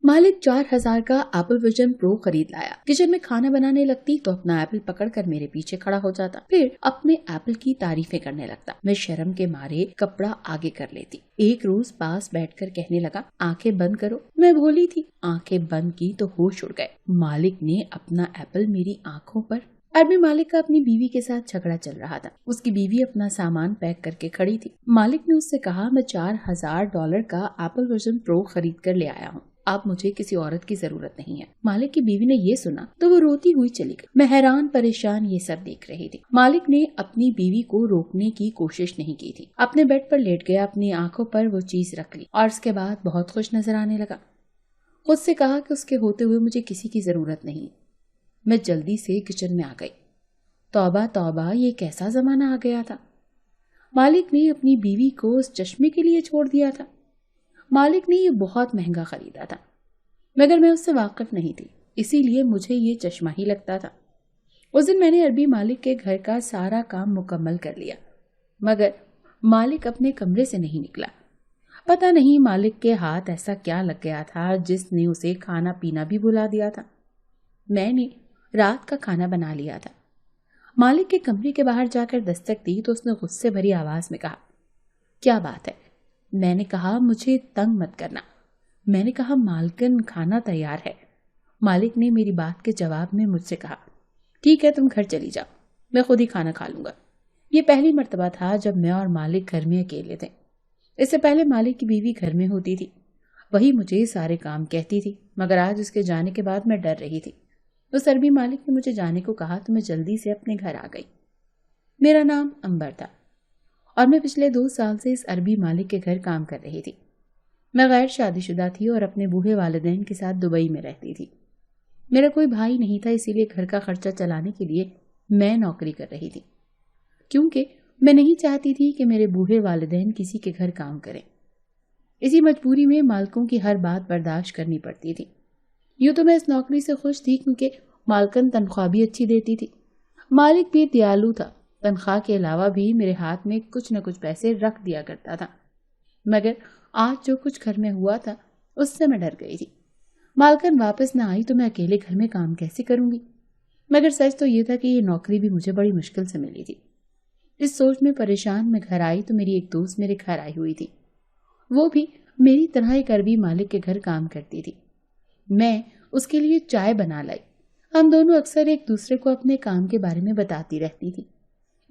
मालिक 4,000 का Apple vision pro खरीद लाया। किचन में खाना बनाने लगती तो अपना एप्पल पकड़कर मेरे पीछे खड़ा हो जाता, फिर अपने एप्पल की तारीफें करने लगता। मैं शर्म के मारे कपड़ा आगे कर लेती। एक रोज पास बैठकर कहने लगा, आंखें बंद करो। मैं भोली थी, आंखें बंद की तो होश उड़ गए। मालिक ने अपना एप्पल मेरी आंखों पर। अरबी मालिक का अपनी बीवी के साथ झगड़ा चल रहा था। उसकी बीवी अपना सामान पैक करके खड़ी थी। मालिक ने उससे कहा, मैं $4,000 का एप्पल विजन प्रो खरीद कर ले आया हूँ, अब मुझे किसी औरत की जरूरत नहीं है। मालिक की बीवी ने ये सुना तो वो रोती हुई चली गई। मैं हैरान परेशान ये सब देख रही थी। मालिक ने अपनी बीवी को रोकने की कोशिश नहीं की थी। अपने बेड पर लेट गया, अपनी आंखों पर वो चीज रख ली और उसके बाद बहुत खुश नजर आने लगा। खुद से कहा कि उसके होते हुए मुझे किसी की जरूरत नहीं। मैं जल्दी से किचन में आ गई। तौबा तौबा, ये कैसा जमाना आ गया था। मालिक ने अपनी बीवी को उस चश्मे के लिए छोड़ दिया था। मालिक ने ये बहुत महंगा खरीदा था, मगर मैं उससे वाकिफ नहीं थी, इसीलिए मुझे ये चश्मा ही लगता था। उस दिन मैंने अरबी मालिक के घर का सारा काम मुकम्मल कर लिया, मगर मालिक अपने कमरे से नहीं निकला। पता नहीं मालिक के हाथ ऐसा क्या लग गया था जिसने उसे खाना पीना भी भुला दिया था। मैंने रात का खाना बना लिया था। मालिक के कमरे के बाहर जाकर दस्तक दी तो उसने गुस्से भरी आवाज में कहा, क्या बात है। मैंने कहा, मुझे तंग मत करना। मैंने कहा, मालकिन खाना तैयार है। मालिक ने मेरी बात के जवाब में मुझसे कहा, ठीक है, तुम घर चली जाओ, मैं खुद ही खाना खा लूंगा। ये पहली मर्तबा था जब मैं और मालिक घर में अकेले थे। इससे पहले मालिक की बीवी घर में होती थी, वही मुझे सारे काम कहती थी, मगर आज उसके जाने के बाद मैं डर रही थी। उस अरबी मालिक ने मुझे जाने को कहा तो मैं जल्दी से अपने घर आ गई। मेरा नाम अंबर था और मैं पिछले 2 साल से इस अरबी मालिक के घर काम कर रही थी। मैं गैर शादीशुदा थी और अपने बूढ़े वालिदैन के साथ दुबई में रहती थी। मेरा कोई भाई नहीं था, इसीलिए घर का खर्चा चलाने के लिए मैं नौकरी कर रही थी, क्योंकि मैं नहीं चाहती थी कि मेरे बूढ़े वालिदैन किसी के घर काम करें। इसी मजबूरी में मालकों की हर बात बर्दाश्त करनी पड़ती थी। यूं तो मैं इस नौकरी से खुश थी क्योंकि मालकन तनख्वाह भी अच्छी देती थी। मालिक भी दयालु था, तनख्वाह के अलावा भी मेरे हाथ में कुछ न कुछ पैसे रख दिया करता था। मगर आज जो कुछ घर में हुआ था उससे मैं डर गई थी। मालकन वापस न आई तो मैं अकेले घर में काम कैसे करूंगी। मगर सच तो ये था कि ये नौकरी भी मुझे बड़ी मुश्किल से मिली थी। इस सोच में परेशान मैं घर आई तो मेरी एक दोस्त मेरे घर आई हुई थी। वो भी मेरी तरह एक अरबी मालिक के घर काम करती थी। मैं उसके लिए चाय बना लाई। हम दोनों अक्सर एक दूसरे को अपने काम के बारे में बताती रहती थी।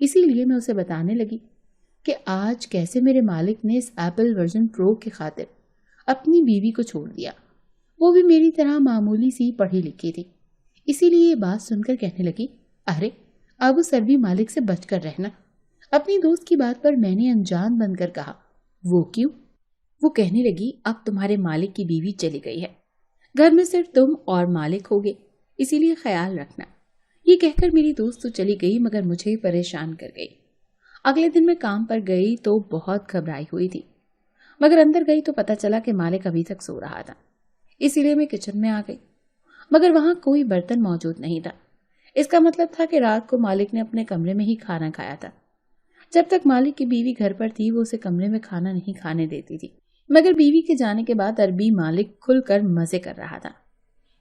इसीलिए मैं उसे बताने लगी कि आज कैसे मेरे मालिक ने इस एप्पल वर्जन प्रो के खातिर अपनी बीवी को छोड़ दिया। वो भी मेरी तरह मामूली सी पढ़ी लिखी थी। इसीलिए ये बात सुनकर कहने लगी, अरे अब उस अरबी मालिक से बचकर रहना। अपनी दोस्त की बात पर मैंने अनजान बनकर कहा, वो क्यों? वो कहने लगी, अब तुम्हारे मालिक की बीवी चली गई है, घर में सिर्फ तुम और मालिक होगे, इसीलिए ख्याल रखना। ये कहकर मेरी दोस्त तो चली गई मगर मुझे परेशान कर गई। अगले दिन मैं काम पर गई तो बहुत घबराई हुई थी, मगर अंदर गई तो पता चला कि मालिक अभी तक सो रहा था। इसीलिए मैं किचन में आ गई, मगर वहां कोई बर्तन मौजूद नहीं था। इसका मतलब था कि रात को मालिक ने अपने कमरे में ही खाना खाया था। जब तक मालिक की बीवी घर पर थी वो उसे कमरे में खाना नहीं खाने देती थी, मगर बीवी के जाने के बाद अरबी मालिक खुलकर मजे कर रहा था।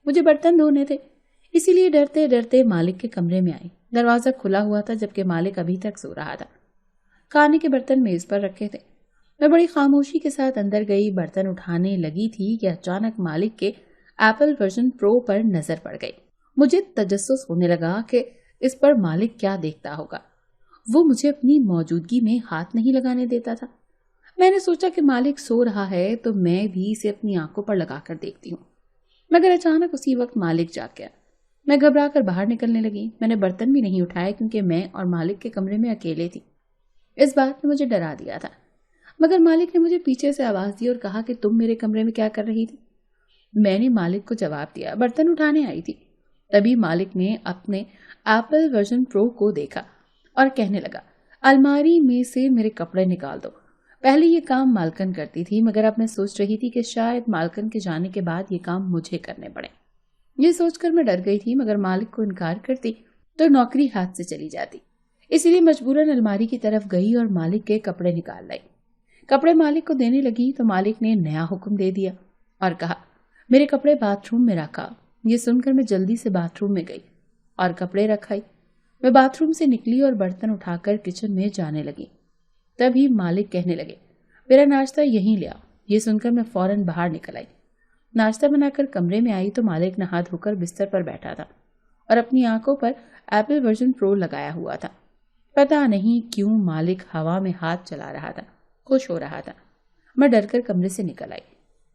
मुझे बर्तन धोने थे, इसीलिए डरते डरते मालिक के कमरे में आई। दरवाजा खुला हुआ था जबकि मालिक अभी तक सो रहा था। खाने के बर्तन मेज पर रखे थे। मैं बड़ी खामोशी के साथ अंदर गई, बर्तन उठाने लगी थी कि अचानक मालिक के एप्पल वर्जन प्रो पर नजर पड़ गई। मुझे तजस्सुस होने लगा कि इस पर मालिक क्या देखता होगा। वो मुझे अपनी मौजूदगी में हाथ नहीं लगाने देता था। मैंने सोचा कि मालिक सो रहा है तो मैं भी इसे अपनी आंखों पर लगाकर देखती हूँ, मगर अचानक उसी वक्त मालिक जाग गया। मैं घबरा कर बाहर निकलने लगी। मैंने बर्तन भी नहीं उठाए क्योंकि मैं और मालिक के कमरे में अकेले थी। इस बात ने मुझे डरा दिया था, मगर मालिक ने मुझे पीछे से आवाज दी और कहा कि तुम मेरे कमरे में क्या कर रही थी? मैंने मालिक को जवाब दिया, बर्तन उठाने आई थी। तभी मालिक ने अपने एप्पल वर्जन प्रो को देखा और कहने लगा, अलमारी में से मेरे कपड़े निकाल दो। पहले ये काम मालकन करती थी, मगर अब मैं सोच रही थी कि शायद मालकन के जाने के बाद ये काम मुझे करने पड़े। ये सोचकर मैं डर गई थी, मगर मालिक को इनकार करती तो नौकरी हाथ से चली जाती। इसलिए मजबूरन अलमारी की तरफ गई और मालिक के कपड़े निकाल लाई। कपड़े मालिक को देने लगी तो मालिक ने नया हुक्म दे दिया और कहा, میرے کپڑے باتھ روم میں رکھا۔ یہ سن کر میں جلدی سے باتھ روم میں گئی اور کپڑے رکھائی۔ میں باتھ روم سے نکلی اور برتن اٹھا کر کچن میں جانے لگی۔ تبھی مالک کہنے لگے، میرا ناشتہ یہیں لے آؤ۔ یہ سن کر میں فوراً باہر نکل آئی۔ ناشتہ بنا کر کمرے میں آئی تو مالک نہا دھو کر بستر پر بیٹھا تھا اور اپنی آنکھوں پر ایپل ورژن پرو لگایا ہوا تھا۔ پتا نہیں کیوں مالک ہوا میں ہاتھ چلا رہا تھا، خوش ہو رہا تھا۔ میں ڈر کر کمرے سے نکل آئی۔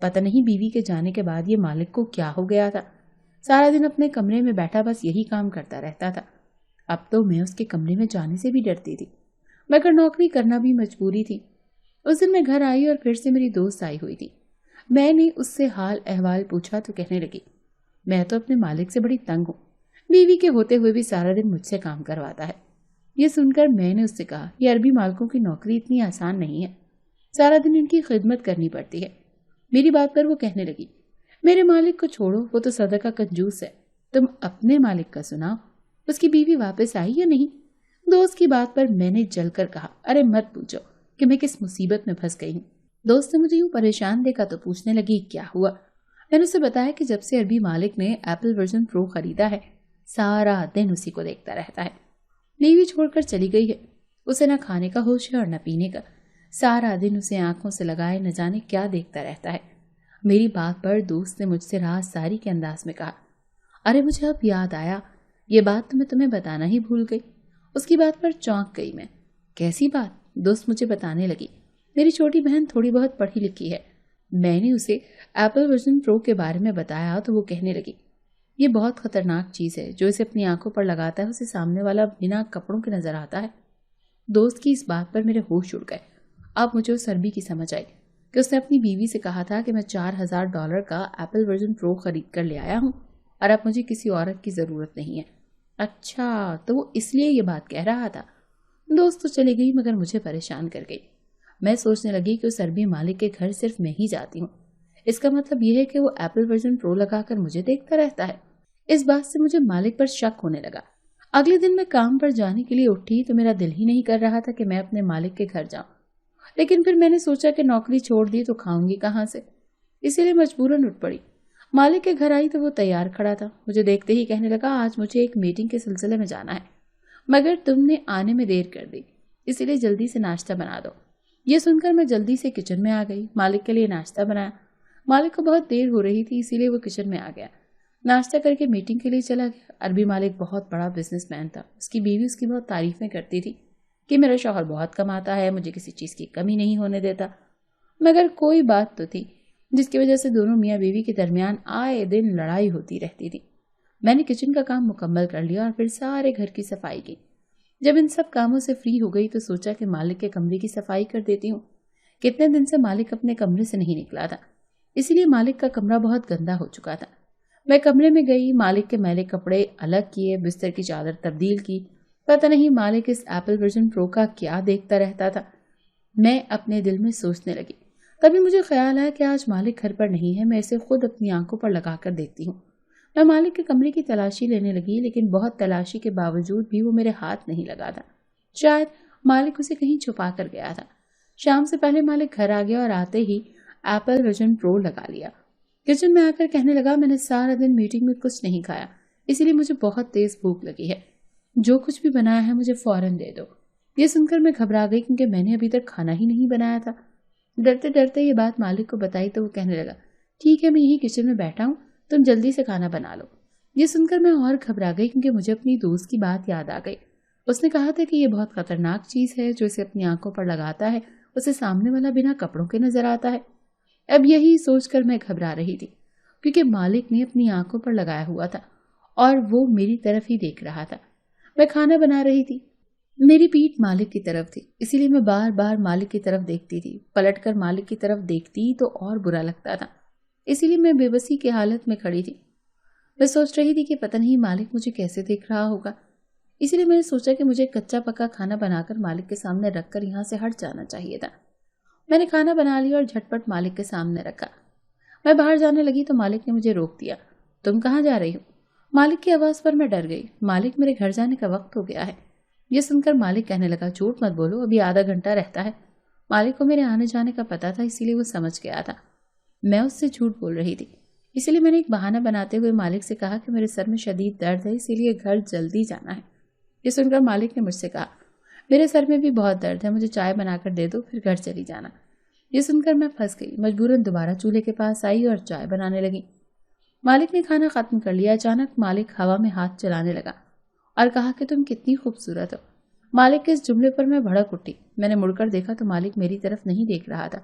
پتہ نہیں بیوی کے جانے کے بعد یہ مالک کو کیا ہو گیا تھا، سارا دن اپنے کمرے میں بیٹھا بس یہی کام کرتا رہتا تھا۔ اب تو میں اس کے کمرے میں جانے سے بھی ڈرتی تھی، مگر نوکری کرنا بھی مجبوری تھی۔ اس دن میں گھر آئی اور پھر سے میری دوست آئی ہوئی تھی۔ میں نے اس سے حال احوال پوچھا تو کہنے لگی، میں تو اپنے مالک سے بڑی تنگ ہوں، بیوی کے ہوتے ہوئے بھی سارا دن مجھ سے کام کرواتا ہے۔ یہ سن کر میں نے اس سے کہا، یہ عربی مالکوں کی نوکری اتنی آسان نہیں ہے، سارا دن ان کی خدمت کرنی پڑتی ہے۔ میری بات پر وہ کہنے لگی، میرے مالک کو چھوڑو، وہ تو صدقہ کنجوس ہے، تم اپنے مالک کا سناؤ، اس کی بیوی واپس آئی یا نہیں؟ دوست کی بات پر میں نے جل کر کہا، ارے مت پوچھو کہ میں کس مصیبت میں پھنس گئی ہوں۔ دوست نے مجھے یوں پریشان دیکھا تو پوچھنے لگی، کیا ہوا؟ میں نے اسے بتایا کہ جب سے عربی مالک نے ایپل ورژن پرو خریدا ہے، سارا دن اسی کو دیکھتا رہتا ہے۔ بیوی چھوڑ کر چلی گئی ہے، اسے نہ کھانے کا ہوش ہے اور نہ پینے کا، سارا دن اسے آنکھوں سے لگائے نہ جانے کیا دیکھتا رہتا ہے۔ میری بات پر دوست نے مجھ سے راز ساری کے انداز میں کہا، ارے مجھے اب یاد آیا، یہ بات تو میں تمہیں بتانا ہی بھول گئی۔ اس کی بات پر چونک گئی میں۔ کیسی بات؟ دوست مجھے بتانے لگی، میری چھوٹی بہن تھوڑی بہت پڑھی لکھی ہے، میں نے اسے ایپل ورژن پرو کے بارے میں بتایا تو وہ کہنے لگی، یہ بہت خطرناک چیز ہے، جو اسے اپنی آنکھوں پر لگاتا ہے اسے سامنے والا بنا کپڑوں کے نظر آتا ہے۔ دوست کی اس بات پر میرے ہوش اڑ گئے۔ اب مجھے اس عربی کی سمجھ آئی کہ اس نے اپنی بیوی سے کہا تھا کہ میں $4000 کا ایپل ورژن پرو خرید کر لے آیا ہوں اور اب مجھے کسی عورت کی ضرورت نہیں ہے۔ اچھا، تو وہ اس لیے یہ بات کہہ رہا تھا۔ دوست تو چلی گئی مگر مجھے پریشان کر گئی۔ میں سوچنے لگی کہ اس عربی مالک کے گھر صرف میں ہی جاتی ہوں، اس کا مطلب یہ ہے کہ وہ ایپل ورژن پرو لگا کر مجھے دیکھتا رہتا ہے۔ اس بات سے مجھے مالک پر شک ہونے لگا۔ اگلے دن میں کام پر جانے کے لیے اٹھی تو میرا دل ہی نہیں کر رہا تھا کہ میں اپنے مالک کے گھر جاؤں، لیکن پھر میں نے سوچا کہ نوکری چھوڑ دی تو کھاؤں گی کہاں سے، اسی لیے مجبوراً اٹھ پڑی۔ مالک کے گھر آئی تو وہ تیار کھڑا تھا، مجھے دیکھتے ہی کہنے لگا، آج مجھے ایک میٹنگ کے سلسلے میں جانا ہے، مگر تم نے آنے میں دیر کر دی، اسی لیے جلدی سے ناشتہ بنا دو۔ یہ سن کر میں جلدی سے کچن میں آ گئی، مالک کے لیے ناشتہ بنایا۔ مالک کو بہت دیر ہو رہی تھی اسی لیے وہ کچن میں آ گیا، ناشتہ کر کے میٹنگ کے لیے چلا گیا۔ عربی مالک بہت بڑا بزنس مین تھا، اس کی بیوی اس کی بہت تعریفیں کرتی تھی کہ میرا شوہر بہت کماتا ہے، مجھے کسی چیز کی کمی نہیں ہونے دیتا، مگر کوئی بات تو تھی جس کی وجہ سے دونوں میاں بیوی کے درمیان آئے دن لڑائی ہوتی رہتی تھی۔ میں نے کچن کا کام مکمل کر لیا اور پھر سارے گھر کی صفائی کی۔ جب ان سب کاموں سے فری ہو گئی تو سوچا کہ مالک کے کمرے کی صفائی کر دیتی ہوں، کتنے دن سے مالک اپنے کمرے سے نہیں نکلا تھا، اسی لیے مالک کا کمرہ بہت گندا ہو چکا تھا۔ میں کمرے میں گئی، مالک کے میلے کپڑے الگ کیے، بستر کی چادر تبدیل کی۔ پتہ نہیں مالک اس ایپل ورژن پرو کا کیا دیکھتا رہتا تھا۔ میں اپنے دل میں سوچنے لگی، تبھی مجھے خیال آیا کہ آج مالک گھر پر نہیں ہے، میں اسے خود اپنی آنکھوں پر لگا کر دیکھتی ہوں۔ میں مالک کے کمرے کی تلاشی لینے لگی، لیکن بہت تلاشی کے باوجود بھی وہ میرے ہاتھ نہیں لگا تھا، شاید مالک اسے کہیں چھپا کر گیا تھا۔ شام سے پہلے مالک گھر آ گیا اور آتے ہی ایپل ورژن پرو لگا لیا۔ کچن میں آ کر کہنے لگا، میں نے سارا دن میٹنگ میں کچھ نہیں کھایا، اسی لیے مجھے بہت تیز بھوک لگی ہے، جو کچھ بھی بنایا ہے مجھے فوراً دے دو۔ یہ سن کر میں گھبرا گئی کیونکہ میں نے ابھی تک کھانا ہی نہیں بنایا تھا۔ ڈرتے ڈرتے یہ بات مالک کو بتائی تو وہ کہنے لگا، ٹھیک ہے، میں یہی کچن میں بیٹھا ہوں، تم جلدی سے کھانا بنا لو۔ یہ سن کر میں اور گھبرا گئی کیونکہ مجھے اپنی دوست کی بات یاد آ گئی۔ اس نے کہا تھا کہ یہ بہت خطرناک چیز ہے، جو اسے اپنی آنکھوں پر لگاتا ہے اسے سامنے والا بنا کپڑوں کے نظر آتا ہے۔ اب یہی سوچ کر میں گھبرا رہی تھی کیونکہ مالک نے اپنی آنکھوں پر لگایا ہوا تھا اور وہ میری طرف ہی دیکھ رہا تھا۔ میں کھانا بنا رہی تھی، میری پیٹھ مالک کی طرف تھی، اسی لیے میں بار بار مالک کی طرف دیکھتی تھی۔ پلٹ کر مالک کی طرف دیکھتی تو اور برا لگتا تھا، اسی لیے میں بے بسی کی حالت میں کھڑی تھی۔ میں سوچ رہی تھی کہ پتہ نہیں مالک مجھے کیسے دیکھ رہا ہوگا، اسی لیے میں نے سوچا کہ مجھے کچا پکا کھانا بنا کر مالک کے سامنے رکھ کر یہاں سے ہٹ جانا چاہیے تھا۔ میں نے کھانا بنا لیا اور جھٹ پٹ مالک کے سامنے رکھا۔ میں باہر جانے لگی تو مالک نے مجھے روک دیا۔ تم کہاں جا رہی ہو؟ مالک کی آواز پر میں ڈر گئی۔ مالک، میرے گھر جانے کا وقت ہو گیا ہے۔ یہ سن کر مالک کہنے لگا، جھوٹ مت بولو، ابھی آدھا گھنٹہ رہتا ہے۔ مالک کو میرے آنے جانے کا پتا تھا، اسی لیے وہ سمجھ گیا تھا میں اس سے جھوٹ بول رہی تھی۔ इसीलिए मैंने एक बहाना बनाते हुए मालिक से कहा कि मेरे सर में शदीद दर्द है, इसीलिए घर जल्दी जाना है। ये सुनकर मालिक ने मुझसे कहा, मेरे सर में भी बहुत दर्द है, मुझे चाय बनाकर दे दो, फिर घर चली जाना। ये सुनकर मैं फंस गई। मजबूरन दोबारा चूल्हे के पास आई और चाय बनाने लगी। मालिक ने खाना खत्म कर लिया। अचानक मालिक हवा में हाथ चलाने लगा और कहा कि तुम कितनी खूबसूरत हो। मालिक के इस जुमले पर मैं भड़क उठी। मैंने मुड़कर देखा तो मालिक मेरी तरफ नहीं देख रहा था।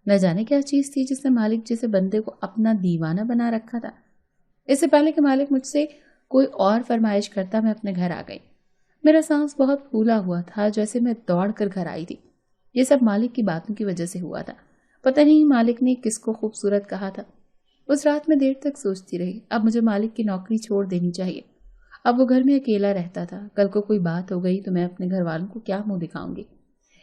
न जाने क्या चीज थी जिसने मालिक जैसे बंदे को अपना दीवाना बना रखा था। इससे पहले कि मालिक मुझसे कोई और फरमाइश करता, मैं अपने घर आ गई। मेरा सांस बहुत फूला हुआ था, जैसे मैं दौड़ कर घर आई थी। ये सब मालिक की बातों की वजह से हुआ था। पता नहीं मालिक ने किसको खूबसूरत कहा था। उस रात में देर तक सोचती रही। अब मुझे मालिक की नौकरी छोड़ देनी चाहिए। अब वो घर में अकेला रहता था। कल को कोई बात हो गई तो मैं अपने घर वालों को क्या मुंह दिखाऊंगी।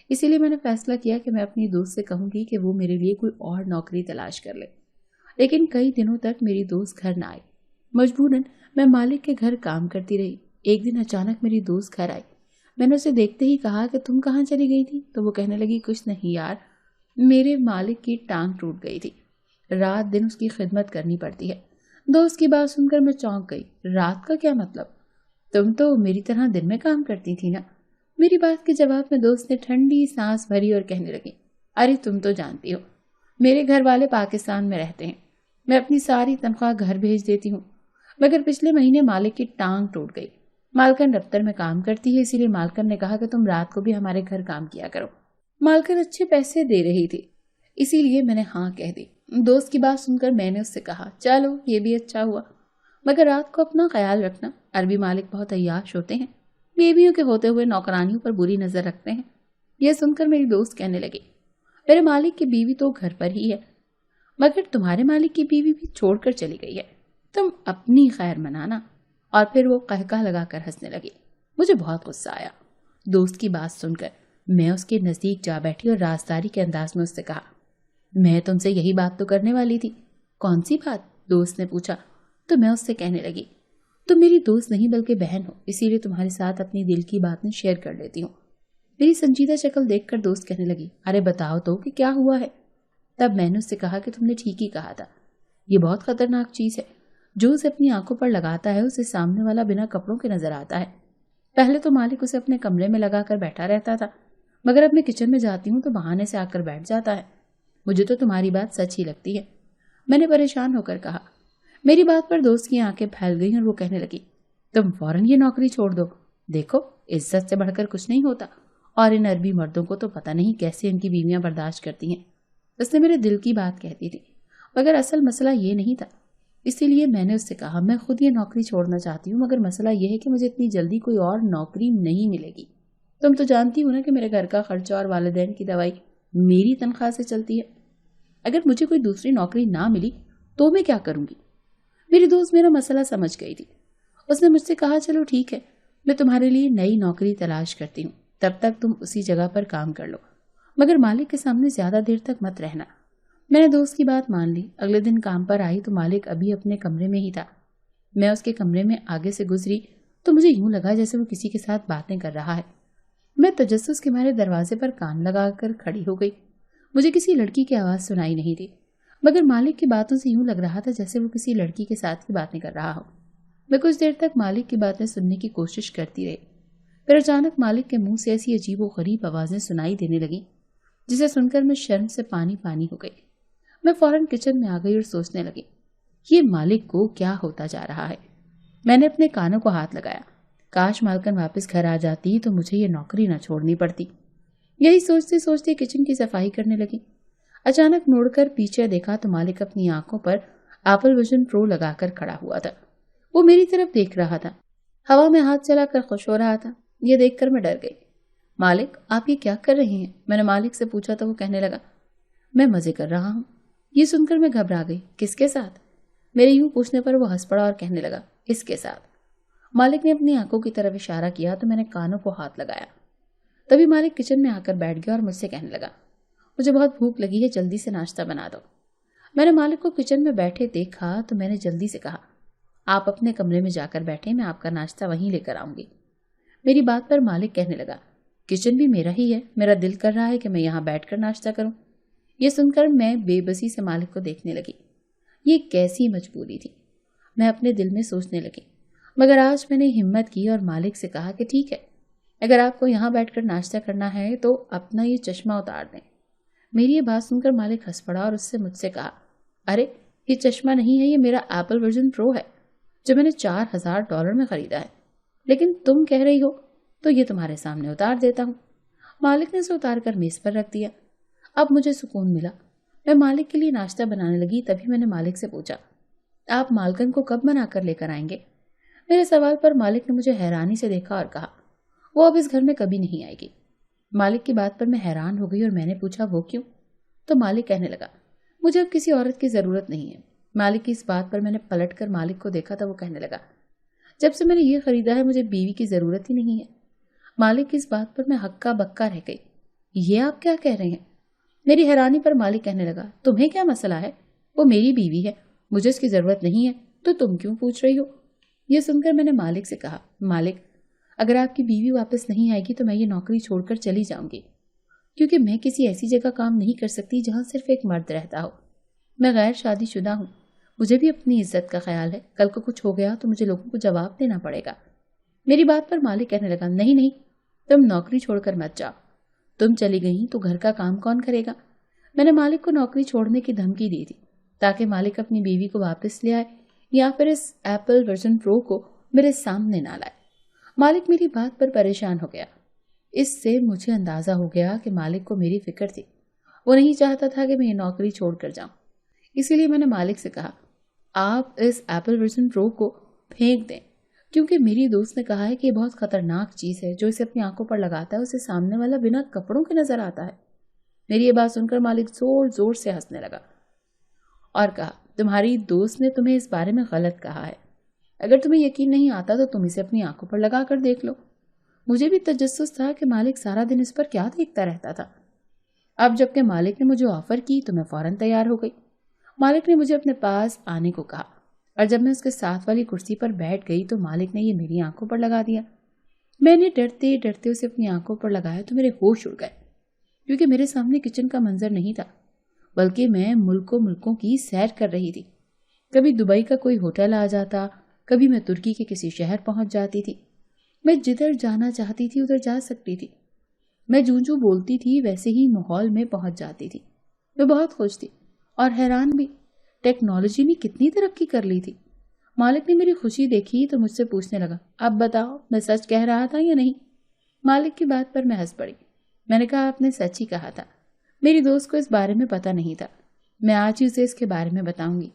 इसीलिए मैंने फैसला किया कि मैं अपनी दोस्त से कहूंगी कि वो मेरे लिए कोई और नौकरी तलाश कर ले। लेकिन कई दिनों तक मेरी दोस्त घर न आई। मजबूरन मैं मालिक के घर काम करती रही। एक दिन अचानक मेरी दोस्त घर आई। मैंने उसे देखते ही कहा कि तुम कहाँ चली गई थी? तो वो कहने लगी, कुछ नहीं यार, मेरे मालिक की टांग टूट गई थी। रात दिन उसकी खिदमत करनी पड़ती है। दोस्त की बात सुनकर मैं चौंक गई। रात का क्या मतलब? तुम तो मेरी तरह दिन में काम करती थी ना। मेरी बात के जवाब में दोस्त ने ठंडी सांस भरी और कहने लगी, अरे तुम तो जानती हो मेरे घर वाले पाकिस्तान में रहते हैं। मैं अपनी सारी तनख्वाह घर भेज देती हूँ, मगर पिछले महीने मालिक की टांग टूट गई। मालकन दफ्तर में काम करती है, इसीलिए मालकन ने कहा कि तुम रात को भी हमारे घर काम किया करो। मालकन अच्छे पैसे दे रही थी, इसीलिए मैंने हाँ कह दी। दोस्त की बात सुनकर मैंने उससे कहा, चलो ये भी अच्छा हुआ, मगर रात को अपना ख्याल रखना। अरबी मालिक बहुत अय्याश होते हैं, बीवियों के होते हुए नौकरानियों पर बुरी नजर रखते हैं। यह सुनकर मेरी दोस्त कहने लगी, मेरे मालिक की बीवी तो घर पर ही है, मगर तुम्हारे मालिक की बीवी भी छोड़कर चली गई है। तुम अपनी खैर मनाना। और फिर वो कहका लगाकर हंसने लगी। मुझे बहुत गुस्सा आया। दोस्त की बात सुनकर मैं उसके नजदीक जा बैठी और राजदारी के अंदाज में उससे कहा, मैं तुमसे यही बात तो करने वाली थी। कौन सी बात? दोस्त ने पूछा। तो मैं उससे कहने लगी, तुम मेरी दोस्त नहीं बल्कि बहन हो, इसीलिए तुम्हारे साथ अपनी दिल की बातें शेयर कर लेती हूँ। मेरी संजीदा शक्ल देखकर दोस्त कहने लगी, अरे बताओ तो कि क्या हुआ है। तब मैंने उससे कहा कि तुमने ठीक ही कहा था, ये बहुत खतरनाक चीज है। जो उसे अपनी आंखों पर लगाता है उसे सामने वाला बिना कपड़ों के नजर आता है। पहले तो मालिक उसे अपने कमरे में लगाकर बैठा रहता था, मगर अब मैं किचन में जाती हूँ तो बहाने से आकर बैठ जाता है। मुझे तो तुम्हारी बात सच ही लगती है, मैंने परेशान होकर कहा। मेरी बात पर दोस्त की आंखें फैल गई और वो कहने लगी, तुम फौरन ये नौकरी छोड़ दो। देखो, इज्जत से बढ़कर कुछ नहीं होता, और इन अरबी मर्दों को तो पता नहीं कैसे इनकी बीवियां बर्दाश्त करती हैं। उसने मेरे दिल की बात कहती थी, मगर असल मसला ये नहीं था। इसीलिए मैंने उससे कहा, मैं खुद ये नौकरी छोड़ना चाहती हूँ, मगर मसला यह है कि मुझे इतनी जल्दी कोई और नौकरी नहीं मिलेगी। तुम तो जानती हो ना कि मेरे घर का खर्चा और वालिदैन की दवाई मेरी तनख्वाह से चलती है। अगर मुझे कोई दूसरी नौकरी ना मिली तो मैं क्या करूंगी? मेरी दोस्त मेरा मसला समझ गई थी। उसने मुझसे कहा, चलो ठीक है, मैं तुम्हारे लिए नई नौकरी तलाश करती हूँ, तब तक तुम उसी जगह पर काम कर लो, मगर मालिक के सामने ज्यादा देर तक मत रहना। मैंने दोस्त की बात मान ली। अगले दिन काम पर आई तो मालिक अभी अपने कमरे में ही था। मैं उसके कमरे में आगे से गुजरी तो मुझे यूं लगा जैसे वो किसी के साथ बातें कर रहा है। मैं तजस्सुस के मारे दरवाजे पर कान लगाकर खड़ी हो गई। मुझे किसी लड़की की आवाज सुनाई नहीं थी, मगर मालिक की बातों से यूं लग रहा था जैसे वो किसी लड़की के साथ ही बातें कर रहा हो। मैं कुछ देर तक मालिक की बातें सुनने की कोशिश करती रही। फिर अचानक मालिक के मुंह से ऐसी अजीबोगरीब आवाजें सुनाई देने लगी जिसे सुनकर मैं शर्म से पानी पानी हो गई। मैं फौरन किचन में आ गई और सोचने लगी, ये मालिक को क्या होता जा रहा है। मैंने अपने कानों को हाथ लगाया। काश मालकन वापस घर आ जाती तो मुझे ये नौकरी न छोड़नी पड़ती। यही सोचते सोचते किचन की सफाई करने लगी। अचानक मुड़कर पीछे देखा तो मालिक अपनी आंखों पर एप्पल विजन प्रो लगाकर खड़ा हुआ था। वो मेरी तरफ देख रहा था, हवा में हाथ चलाकर खुश हो रहा था। ये देखकर मैं डर गई। मालिक, आप ये क्या कर रही हैं? मैंने मालिक से पूछा तो वो कहने लगा, मैं मजे कर रहा हूँ। ये सुनकर मैं घबरा गई। किसके साथ? मेरे यूं पूछने पर वो हंस पड़ा और कहने लगा, इसके साथ। मालिक ने अपनी आंखों की तरफ इशारा किया तो मैंने कानों को हाथ लगाया। तभी मालिक किचन में आकर बैठ गया और मुझसे कहने लगा, मुझे बहुत भूख लगी है, जल्दी से नाश्ता बना दो। मैंने मालिक को किचन में बैठे देखा तो मैंने जल्दी से कहा, आप अपने कमरे में जाकर बैठे, मैं आपका नाश्ता वहीं लेकर आऊंगी। मेरी बात पर मालिक कहने लगा, किचन भी मेरा ही है, मेरा दिल कर रहा है कि मैं यहाँ बैठकर नाश्ता करूं। ये सुनकर मैं बेबसी से मालिक को देखने लगी। ये कैसी मजबूरी थी, मैं अपने दिल में सोचने लगी। मगर आज मैंने हिम्मत की और मालिक से कहा कि ठीक है, अगर आपको यहाँ बैठकर नाश्ता करना है तो अपना ये चश्मा उतार दें। मेरी ये बात सुनकर मालिक हंस पड़ा और उससे मुझसे कहा, अरे ये चश्मा नहीं है, ये मेरा एप्पल वर्जन प्रो है जो मैंने $4000 में खरीदा है, लेकिन तुम कह रही हो तो ये तुम्हारे सामने उतार देता हूँ। मालिक ने इसे उतार कर मेज पर रख दिया। अब मुझे सुकून मिला। मैं मालिक के लिए नाश्ता बनाने लगी। तभी मैंने मालिक से पूछा, आप मालकन को कब मना कर लेकर आएंगे? मेरे सवाल पर मालिक ने मुझे हैरानी से देखा और कहा, वो अब इस घर में कभी नहीं आएगी। मालिक की बात पर मैं हैरान हो गई और मैंने पूछा, वो क्यों? तो मालिक कहने लगा, मुझे अब किसी औरत की जरूरत नहीं है। मालिक की इस बात पर मैंने पलट कर मालिक को देखा तो वो कहने लगा, जब से मैंने ये खरीदा है मुझे बीवी की जरूरत ही नहीं है। मालिक की इस बात पर मैं हक्का बक्का रह गई। ये आप क्या कह रहे हैं? मेरी हैरानी पर मालिक कहने लगा, तुम्हें क्या मसला है? वो मेरी बीवी है, मुझे इसकी जरूरत नहीं है, तो तुम क्यों पूछ रही हो? ये सुनकर मैंने मालिक से कहा, मालिक अगर आपकी बीवी वापस नहीं आएगी तो मैं ये नौकरी छोड़कर चली जाऊंगी, क्योंकि मैं किसी ऐसी जगह काम नहीं कर सकती जहां सिर्फ एक मर्द रहता हो। मैं गैर शादीशुदा हूँ, मुझे भी अपनी इज्जत का ख्याल है। कल को कुछ हो गया तो मुझे लोगों को जवाब देना पड़ेगा। मेरी बात पर मालिक कहने लगा, नहीं नहीं, तुम नौकरी छोड़कर मत जाओ। तुम चली गई तो घर का काम कौन करेगा? मैंने मालिक को नौकरी छोड़ने की धमकी दी थी ताकि मालिक अपनी बीवी को वापस ले आए या फिर इस एप्पल वर्जन प्रो को मेरे सामने ना लाए। मालिक मेरी बात पर परेशान हो गया। इससे मुझे अंदाजा हो गया कि मालिक को मेरी फिक्र थी। वो नहीं चाहता था कि मैं ये नौकरी छोड़कर जाऊं। इसीलिए मैंने मालिक से कहा, आप इस एप्पल वर्जन प्रो को फेंक दें, क्योंकि मेरी दोस्त ने कहा है कि ये बहुत खतरनाक चीज है। जो इसे अपनी आंखों पर लगाता है उसे सामने वाला बिना कपड़ों के नजर आता है। मेरी ये बात सुनकर मालिक जोर जोर से हंसने लगा और कहा, तुम्हारी दोस्त ने तुम्हें इस बारे में गलत कहा है। अगर तुम्हें यकीन नहीं आता तो तुम इसे अपनी आंखों पर लगा कर देख लो। मुझे भी तजस्सुस था कि मालिक सारा दिन इस पर क्या देखता रहता था। अब जबकि मालिक ने मुझे ऑफर की तो मैं फौरन तैयार हो गई। मालिक ने मुझे अपने पास आने को कहा और जब मैं उसके साथ वाली कुर्सी पर बैठ गई तो मालिक ने ये मेरी आंखों पर लगा दिया। मैंने डरते डरते उसे अपनी आंखों पर लगाया तो मेरे होश उड़ गए, क्योंकि मेरे सामने किचन का मंजर नहीं था, बल्कि मैं मुल्कों की सैर कर रही थी। कभी दुबई का कोई होटल आ जाता, कभी मैं तुर्की के किसी शहर पहुंच जाती थी। मैं जिधर जाना चाहती थी उधर जा सकती थी। मैं जूं जूं बोलती थी वैसे ही माहौल में पहुंच जाती थी। मैं बहुत खुश थी और हैरान भी। टेक्नोलॉजी ने कितनी तरक्की कर ली थी। मालिक ने मेरी खुशी देखी तो मुझसे पूछने लगा, अब बताओ मैं सच कह रहा था या नहीं? मालिक की बात पर मैं हंस पड़ी। मैंने कहा, आपने सच ही कहा था। मेरी दोस्त को इस बारे में पता नहीं था। मैं आज ही उसे इसके बारे में बताऊंगी।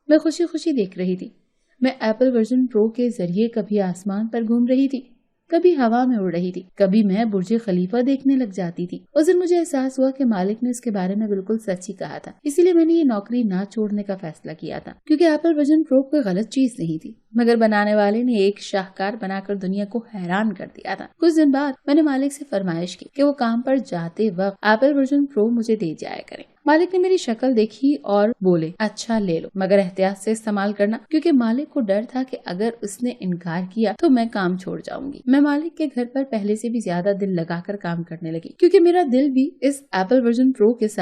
मैं खुशी खुशी देख रही थी। मैं एप्पल वर्जन प्रो के जरिए कभी आसमान पर घूम रही थी, कभी हवा में उड़ रही थी, कभी मैं बुर्ज खलीफा देखने लग जाती थी। उस दिन मुझे एहसास हुआ कि मालिक ने इसके बारे में बिल्कुल सच ही कहा था। इसीलिए मैंने ये नौकरी ना छोड़ने का फैसला किया था, क्योंकि एप्पल वर्जन प्रो कोई गलत चीज नहीं थी, मगर बनाने वाले ने एक शाहकार बनाकर दुनिया को हैरान कर दिया था। कुछ दिन बाद मैंने मालिक से फरमाइश की कि वो काम पर जाते वक्त एप्पल वर्जन प्रो मुझे दे जाया करें। मालिक ने मेरी शक्ल देखी और बोले, अच्छा ले लो, मगर एहतियात से इस्तेमाल करना, क्योंकि मालिक को डर था कि अगर उसने इनकार किया तो मैं काम छोड़ जाऊंगी। मैं मालिक के घर पर पहले से भी ज्यादा दिल लगाकर काम करने लगी, क्योंकि मेरा दिल भी इस एप्पल वर्जन प्रो के साथ